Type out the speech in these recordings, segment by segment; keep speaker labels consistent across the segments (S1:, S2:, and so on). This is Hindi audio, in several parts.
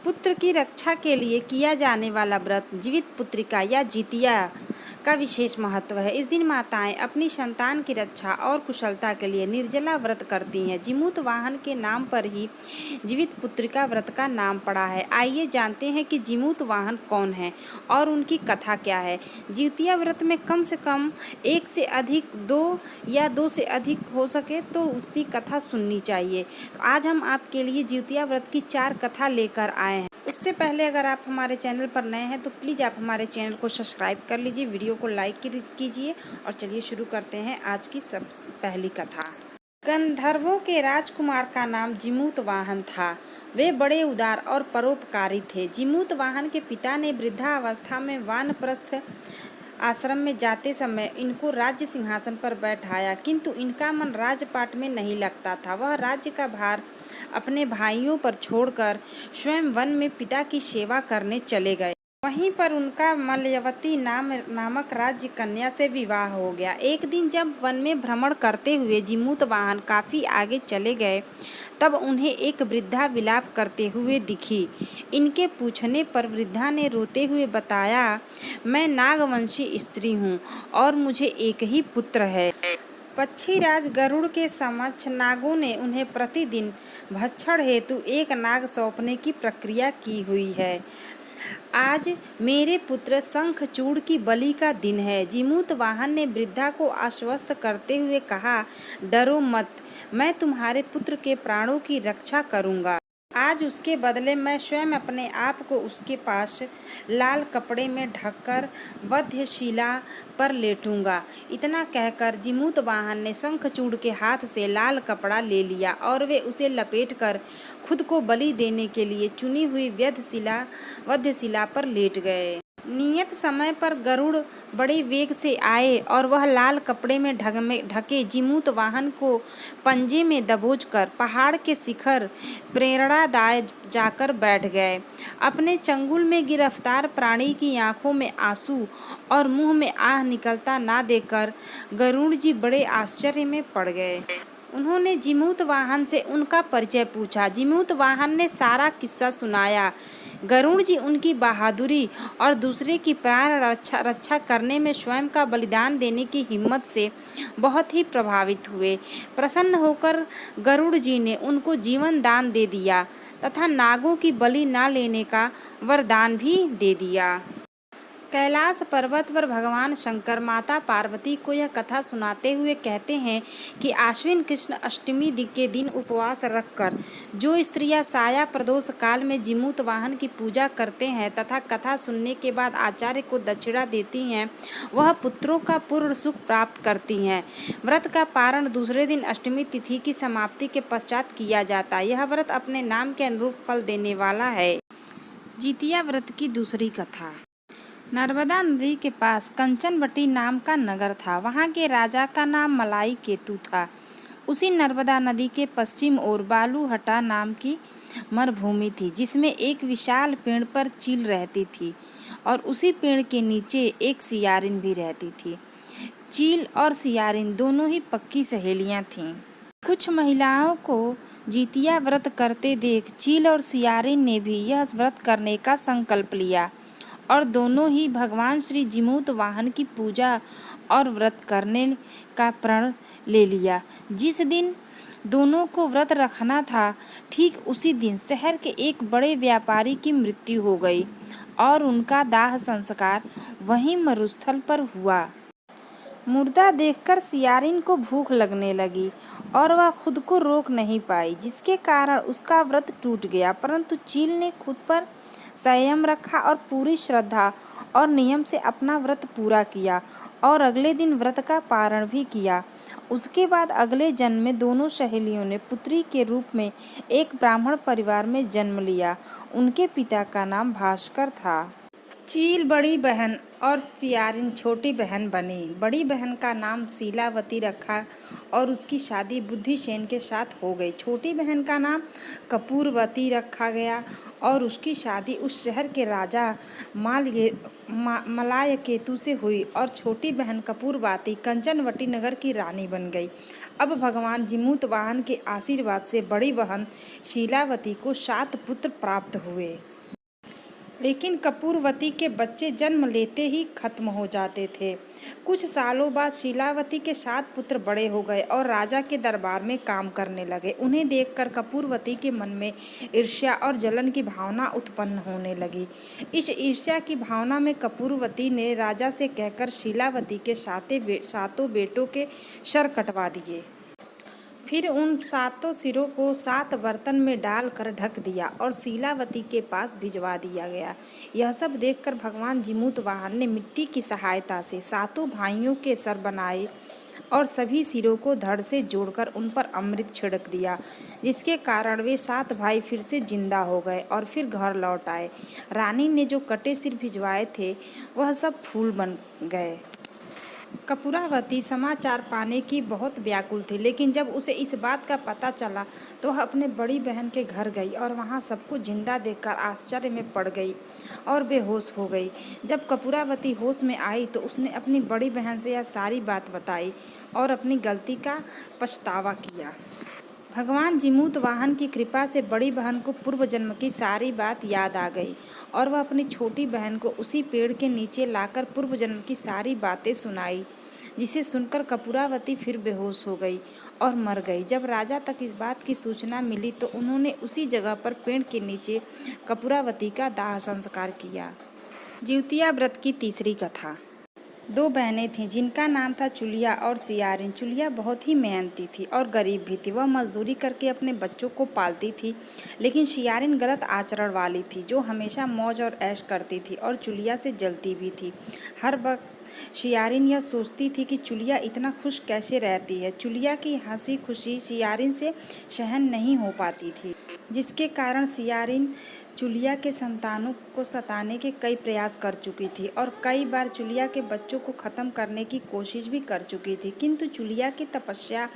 S1: पुत्र की रक्षा के लिए किया जाने वाला व्रत जीवित पुत्रिका या जितिया का विशेष महत्व है। इस दिन माताएं अपनी संतान की रक्षा और कुशलता के लिए निर्जला व्रत करती हैं। जीमूत वाहन के नाम पर ही जीवित पुत्रिका व्रत का नाम पड़ा है। आइए जानते हैं कि जीमूत वाहन कौन है और उनकी कथा क्या है। जितिया व्रत में कम से कम एक से अधिक, दो या दो से अधिक हो सके तो उतनी कथा सुननी चाहिए। तो आज हम आपके लिए जितिया व्रत की 4 कथा लेकर आए हैं। उससे पहले अगर आप हमारे चैनल पर नए हैं तो प्लीज़ आप हमारे चैनल को सब्सक्राइब कर लीजिए, वीडियो को लाइक कीजिए और चलिए शुरू करते हैं आज की सब पहली कथा। गंधर्वों के राजकुमार का नाम जीमूत वाहन था। वे बड़े उदार और परोपकारी थे। जीमूत वाहन के पिता ने वृद्धावस्था में वानप्रस्थ आश्रम में जाते समय इनको राज्य सिंहासन पर बैठाया, किंतु इनका मन राजपाट में नहीं लगता था। वह राज्य का भार अपने भाइयों पर छोड़कर स्वयं वन में पिता की सेवा करने चले गए। वहीं पर उनका मलयवती नामक राज्य कन्या से विवाह हो गया। एक दिन जब वन में भ्रमण करते हुए जीमूत वाहन काफी आगे चले गए, तब उन्हें एक वृद्धा विलाप करते हुए दिखी। इनके पूछने पर वृद्धा ने रोते हुए बताया, मैं नागवंशी स्त्री हूँ और मुझे एक ही पुत्र है। पक्षीराज गरुड़ के समक्ष नागों ने उन्हें प्रतिदिन भक्षण हेतु एक नाग सौंपने की प्रक्रिया की हुई है। आज मेरे पुत्र शंखचूड़ की बलि का दिन है। जीमूत वाहन ने वृद्धा को आश्वस्त करते हुए कहा, डरो मत, मैं तुम्हारे पुत्र के प्राणों की रक्षा करूंगा। आज उसके बदले मैं स्वयं अपने आप को उसके पास लाल कपड़े में ढककर वध्यशिला पर लेटूंगा। इतना कहकर जीमूत वाहन ने शंखचूड़ के हाथ से लाल कपड़ा ले लिया और वे उसे लपेटकर खुद को बलि देने के लिए चुनी हुई वध्यशिला पर लेट गए। नियत समय पर गरुड़ बड़े वेग से आए और वह लाल कपड़े में ढके जीमूत वाहन को पंजे में दबोचकर पहाड़ के शिखर प्रेरणादाय जाकर बैठ गए। अपने चंगुल में गिरफ्तार प्राणी की आंखों में आंसू और मुंह में आह निकलता ना देखकर गरुड़ जी बड़े आश्चर्य में पड़ गए। उन्होंने जीमूत वाहन से उनका परिचय पूछा। जीमूत वाहन ने सारा किस्सा सुनाया। गरुड़ जी उनकी बहादुरी और दूसरे की प्राण रक्षा करने में स्वयं का बलिदान देने की हिम्मत से बहुत ही प्रभावित हुए। प्रसन्न होकर गरुड़ जी ने उनको जीवन दान दे दिया तथा नागों की बलि न लेने का वरदान भी दे दिया। कैलाश पर्वत पर भगवान शंकर माता पार्वती को यह कथा सुनाते हुए कहते हैं कि आश्विन कृष्ण अष्टमी के दिन उपवास रखकर जो स्त्रियां साया प्रदोष काल में जीमूत वाहन की पूजा करते हैं तथा कथा सुनने के बाद आचार्य को दक्षिणा देती हैं, वह पुत्रों का पूर्ण सुख प्राप्त करती हैं। व्रत का पारण दूसरे दिन अष्टमी तिथि की समाप्ति के पश्चात किया जाता है। यह व्रत अपने नाम के अनुरूप फल देने वाला है। जितिया व्रत की दूसरी कथा। नर्मदा नदी के पास कंचनवटी नाम का नगर था। वहाँ के राजा का नाम मलाई केतु था। उसी नर्मदा नदी के पश्चिम ओर बालूहटा नाम की मरुभूमि थी, जिसमें एक विशाल पेड़ पर चील रहती थी और उसी पेड़ के नीचे एक सियारिन भी रहती थी। चील और सियारिन दोनों ही पक्की सहेलियाँ थीं। कुछ महिलाओं को जितिया व्रत करते देख चील और सियारिन ने भी यह व्रत करने का संकल्प लिया और दोनों ही भगवान श्री जीमूत वाहन की पूजा और व्रत करने का प्रण ले लिया। जिस दिन दोनों को व्रत रखना था, ठीक उसी दिन शहर के एक बड़े व्यापारी की मृत्यु हो गई और उनका दाह संस्कार वहीं मरुस्थल पर हुआ। मुर्दा देखकर सियारिन को भूख लगने लगी और वह खुद को रोक नहीं पाई, जिसके कारण उसका व्रत टूट गया। परंतु चील ने खुद पर संयम रखा और पूरी श्रद्धा और नियम से अपना व्रत पूरा किया और अगले दिन व्रत का पारण भी किया। उसके बाद अगले जन्म में दोनों सहेलियों ने पुत्री के रूप में एक ब्राह्मण परिवार में जन्म लिया। उनके पिता का नाम भास्कर था। चील बड़ी बहन और सियारिन छोटी बहन बनी। बड़ी बहन का नाम शीलावती रखा और उसकी शादी बुद्धिसेन के साथ हो गई। छोटी बहन का नाम कपूरवती रखा गया और उसकी शादी उस शहर के राजा मलायकेतु से हुई और छोटी बहन कपूरवती कंचनवटी नगर की रानी बन गई। अब भगवान जिमूतवाहन के आशीर्वाद से बड़ी बहन शीलावती को 7 पुत्र प्राप्त हुए। लेकिन कपूरवती के बच्चे जन्म लेते ही खत्म हो जाते थे। कुछ सालों बाद शीलावती के 7 पुत्र बड़े हो गए और राजा के दरबार में काम करने लगे। उन्हें देखकर कपूरवती के मन में ईर्ष्या और जलन की भावना उत्पन्न होने लगी। इस ईर्ष्या की भावना में कपूरवती ने राजा से कहकर शीलावती के सातों बेटों के सर कटवा दिए। फिर उन 7 सिरों को 7 बर्तन में डालकर ढक दिया और शीलावती के पास भिजवा दिया गया। यह सब देखकर भगवान जिमूतवाहन ने मिट्टी की सहायता से 7 भाइयों के सर बनाए और सभी सिरों को धड़ से जोड़कर उन पर अमृत छिड़क दिया, जिसके कारण वे 7 भाई फिर से जिंदा हो गए और फिर घर लौट आए। रानी ने जो कटे सिर भिजवाए थे वह सब फूल बन गए। कपूरावती समाचार पाने की बहुत व्याकुल थी, लेकिन जब उसे इस बात का पता चला तो वह अपने बड़ी बहन के घर गई और वहाँ सबको जिंदा देखकर आश्चर्य में पड़ गई और बेहोश हो गई। जब कपूरावती होश में आई तो उसने अपनी बड़ी बहन से यह सारी बात बताई और अपनी गलती का पछतावा किया। भगवान जिमूतवाहन की कृपा से बड़ी बहन को पूर्व जन्म की सारी बात याद आ गई और वह अपनी छोटी बहन को उसी पेड़ के नीचे लाकर पूर्व जन्म की सारी बातें सुनाई, जिसे सुनकर कपूरावती फिर बेहोश हो गई और मर गई। जब राजा तक इस बात की सूचना मिली तो उन्होंने उसी जगह पर पेड़ के नीचे कपूरावती का दाह संस्कार किया। जिउतिया व्रत की तीसरी कथा। 2 बहनें थीं जिनका नाम था चुलिया और सियारिन। चुलिया बहुत ही मेहनती थी और गरीब भी थी। वह मजदूरी करके अपने बच्चों को पालती थी, लेकिन सियारिन गलत आचरण वाली थी, जो हमेशा मौज और ऐश करती थी और चुलिया से जलती भी थी। हर वक्त सियारिन यह सोचती थी कि चुलिया इतना खुश कैसे रहती है। चुलिया की हंसी खुशी सियारिन से सहन नहीं हो पाती थी, जिसके कारण सियारिन चुलिया के संतानों को सताने के कई प्रयास कर चुकी थी और कई बार चुलिया के बच्चों को ख़त्म करने की कोशिश भी कर चुकी थी, किंतु चुलिया की तपस्या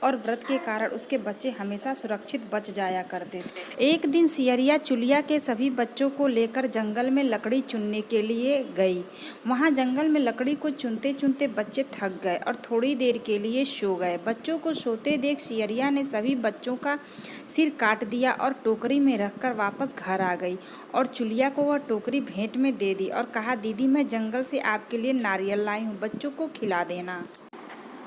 S1: और व्रत के कारण उसके बच्चे हमेशा सुरक्षित बच जाया करते थे। एक दिन सियरिया चुलिया के सभी बच्चों को लेकर जंगल में लकड़ी चुनने के लिए गई। वहाँ जंगल में लकड़ी को चुनते चुनते बच्चे थक गए और थोड़ी देर के लिए सो गए। बच्चों को सोते देख सियरिया ने सभी बच्चों का सिर काट दिया और टोकरी में रखकर वापस घर आ गई और चुलिया को वह टोकरी भेंट में दे दी और कहा, दीदी मैं जंगल से आपके लिए नारियल लाई हूँ, बच्चों को खिला देना।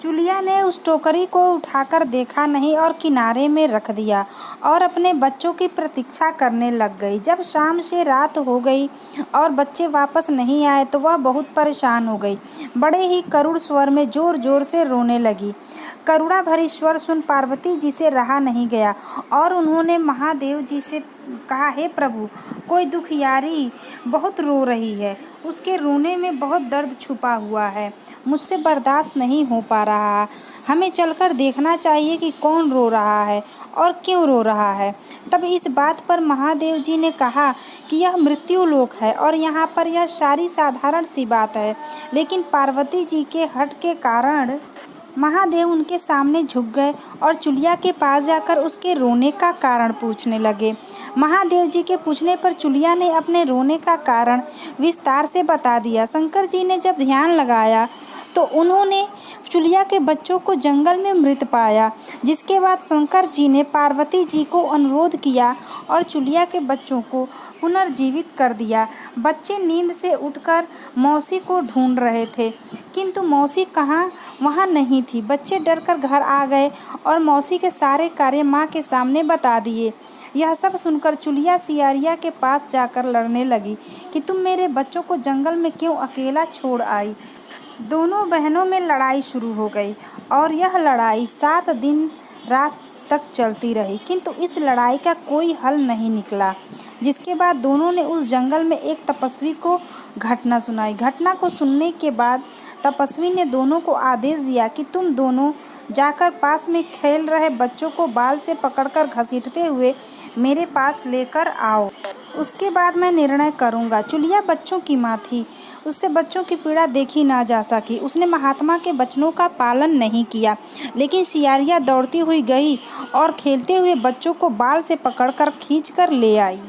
S1: चुलिया ने उस टोकरी को उठाकर देखा नहीं और किनारे में रख दिया और अपने बच्चों की प्रतीक्षा करने लग गई। जब शाम से रात हो गई और बच्चे वापस नहीं आए तो वह बहुत परेशान हो गई। बड़े ही करुण स्वर में जोर जोर से रोने लगी। करुणा भरी स्वर सुन पार्वती जी से रहा नहीं गया और उन्होंने महादेव जी से कहा, हे प्रभु, कोई दुखियारी बहुत रो रही है, उसके रोने में बहुत दर्द छुपा हुआ है, मुझसे बर्दाश्त नहीं हो पा रहा। हमें चलकर देखना चाहिए कि कौन रो रहा है और क्यों रो रहा है। तब इस बात पर महादेव जी ने कहा कि यह मृत्यु लोक है और यहाँ पर यह सारी साधारण सी बात है, लेकिन पार्वती जी के हठ के कारण महादेव उनके सामने झुक गए और चुलिया के पास जाकर उसके रोने का कारण पूछने लगे। महादेव जी के पूछने पर चुलिया ने अपने रोने का कारण विस्तार से बता दिया। शंकर जी ने जब ध्यान लगाया तो उन्होंने चुलिया के बच्चों को जंगल में मृत पाया, जिसके बाद शंकर जी ने पार्वती जी को अनुरोध किया और चुलिया के बच्चों को पुनर्जीवित कर दिया। बच्चे नींद से उठकर मौसी को ढूंढ रहे थे, किंतु मौसी कहाँ वहाँ नहीं थी। बच्चे डरकर घर आ गए और मौसी के सारे कार्य माँ के सामने बता दिए। यह सब सुनकर चुलिया सियारिया के पास जाकर लड़ने लगी कि तुम मेरे बच्चों को जंगल में क्यों अकेला छोड़ आई। दोनों बहनों में लड़ाई शुरू हो गई और यह लड़ाई 7 दिन रात तक चलती रही, किंतु इस लड़ाई का कोई हल नहीं निकला। जिसके बाद दोनों ने उस जंगल में एक तपस्वी को घटना सुनाई। घटना को सुनने के बाद तपस्वी ने दोनों को आदेश दिया कि तुम दोनों जाकर पास में खेल रहे बच्चों को बाल से पकड़कर घसीटते हुए मेरे पास लेकर आओ उसके बाद मैं निर्णय करूँगा। चुलिया बच्चों की माँ थी, उससे बच्चों की पीड़ा देखी ना जा सकी। उसने महात्मा के वचनों का पालन नहीं किया, लेकिन सियारियाँ दौड़ती हुई गई और खेलते हुए बच्चों को बाल से पकड़कर खींचकर ले आई।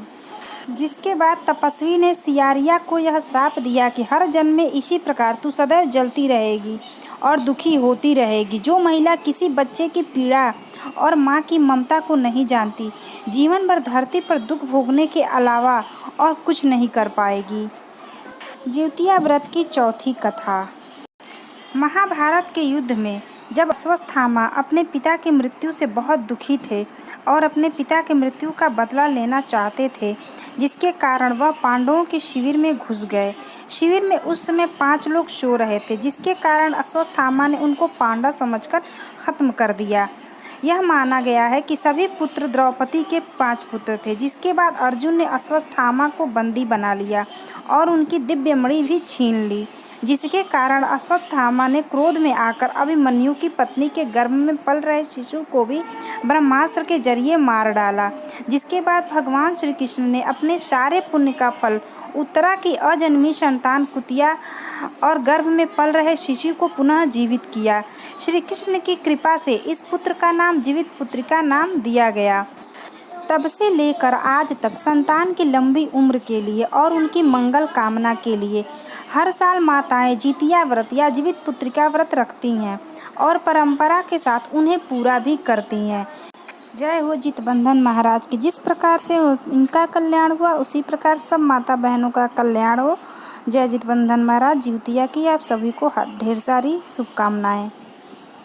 S1: जिसके बाद तपस्वी ने सियारिया को यह श्राप दिया कि हर जन्म में इसी प्रकार तू सदैव जलती रहेगी और दुखी होती रहेगी। जो महिला किसी बच्चे की पीड़ा और माँ की ममता को नहीं जानती, जीवन भर धरती पर दुख भोगने के अलावा और कुछ नहीं कर पाएगी। जिउतिया व्रत की चौथी कथा। महाभारत के युद्ध में जब अश्वत्थामा अपने पिता की मृत्यु से बहुत दुखी थे और अपने पिता की मृत्यु का बदला लेना चाहते थे, जिसके कारण वह पांडवों के शिविर में घुस गए। शिविर में उस समय 5 लोग सो रहे थे, जिसके कारण अश्वत्थामा ने उनको पांडव समझकर खत्म कर दिया। यह माना गया है कि सभी पुत्र द्रौपदी के 5 पुत्र थे। जिसके बाद अर्जुन ने अश्वत्थामा को बंदी बना लिया और उनकी दिव्य मणि भी छीन ली, जिसके कारण अश्वत्थामा ने क्रोध में आकर अभिमन्यु की पत्नी के गर्भ में पल रहे शिशु को भी ब्रह्मास्त्र के जरिए मार डाला। जिसके बाद भगवान श्री कृष्ण ने अपने सारे पुण्य का फल उत्तरा की अजन्मी संतान कुतिया और गर्भ में पल रहे शिशु को पुनः जीवित किया। श्री कृष्ण की कृपा से इस पुत्र का नाम जीवित पुत्रिका नाम दिया गया। तब से लेकर आज तक संतान की लंबी उम्र के लिए और उनकी मंगल कामना के लिए हर साल माताएं जितिया व्रत या जीवित पुत्रिका व्रत रखती हैं और परंपरा के साथ उन्हें पूरा भी करती हैं। जय हो जितबंधन महाराज की। जिस प्रकार से इनका कल्याण हुआ, उसी प्रकार सब माता बहनों का कल्याण हो। जय जितबंधन महाराज। जिउतिया की आप सभी को ढेर सारी शुभकामनाएं।